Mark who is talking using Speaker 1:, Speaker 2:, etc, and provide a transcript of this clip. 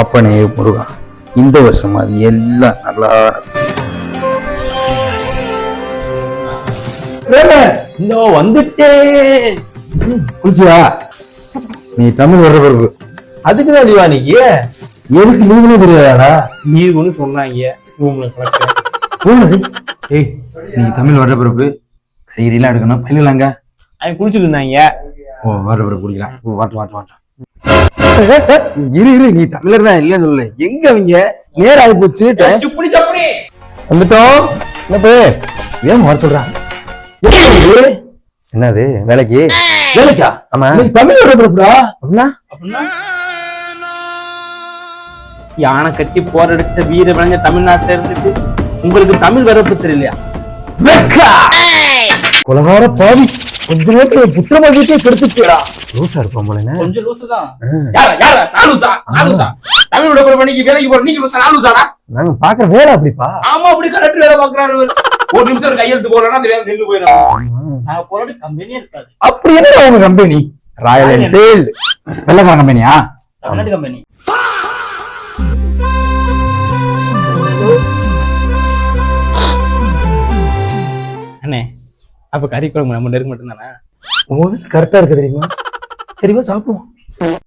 Speaker 1: அப்பனே முருகா, இந்த வருஷம் அது எல்லாம் நல்லா
Speaker 2: இந்த வந்துட்டேன்.
Speaker 1: குளிச்சியா? நீ தமிழ் வர்ற பிறகு
Speaker 2: அதுக்குதான் லீவா நீங்க?
Speaker 1: எதுக்கு லீவுனே தெரியாதாடா?
Speaker 2: லீவுன்னு சொன்னாங்க. ரூம்ல கிடக்குறேன்.
Speaker 1: ஏய், நீ தமிழ் வர்ற பிறகு கையெல்லாம் எடுக்கணும். பயிலாங்க
Speaker 2: அவன் குளிச்சுட்டு இருந்தாங்க.
Speaker 1: ஓ, வர்ற பிறகு குடிக்கலாம். ஓ, வாட்டு இரு, நீ தமிழர் தான் இல்லன்னு சொல்லு. எங்க அவங்க நேரம் ஆகி போச்சு. வந்துட்டோம். என்ன ஏன் வர சொல்றான்? என்னது வேலைக்கு?
Speaker 2: வேலைக்கா?
Speaker 1: ஆமா,
Speaker 2: தமிழ் வர பிறப்புடா.
Speaker 1: அப்படின்னா
Speaker 2: யானை கட்டி போரடிச்ச வீர விளைஞ்ச தமிழ்நாட்டுல இருந்துட்டு உங்களுக்கு தமிழ் வரப்பு தெரியலையா?
Speaker 1: கொலகார பாவி, கொஞ்ச நேரத்துல புத்திரமாகிட்டே கெடுத்துட்டா. லூசா இருப்பான் போல.
Speaker 2: கொஞ்சம் லூசுதான். தமிழ் விட பண்ணிக்கு வேலைக்கு போற நீங்க லூசா? நான் லூசாடா?
Speaker 1: நாங்க பாக்குற வேலை அப்படிப்பா.
Speaker 2: ஆமா, அப்படி கரெக்ட் வேலை பாக்குறாரு. ஒரு நிமிஷம் கையெழுத்து போடலன்னா அந்த வேலை நின்று போயிடும். நாங்க போராடி கம்பெனியே இருக்காது.
Speaker 1: அப்படி என்ன உங்க கம்பெனி? ராயல் என்ஃபீல்ட் வெள்ளக்கார கம்பெனியா?
Speaker 2: தமிழ்நாட்டு கம்பெனி. அண்ணே, அப்ப கறி குழம்பு நம்ம நெருங்க மட்டும்தானே?
Speaker 1: கரெக்டா இருக்கு தெரியுமா? சரிவா சாப்பிடுவோம்.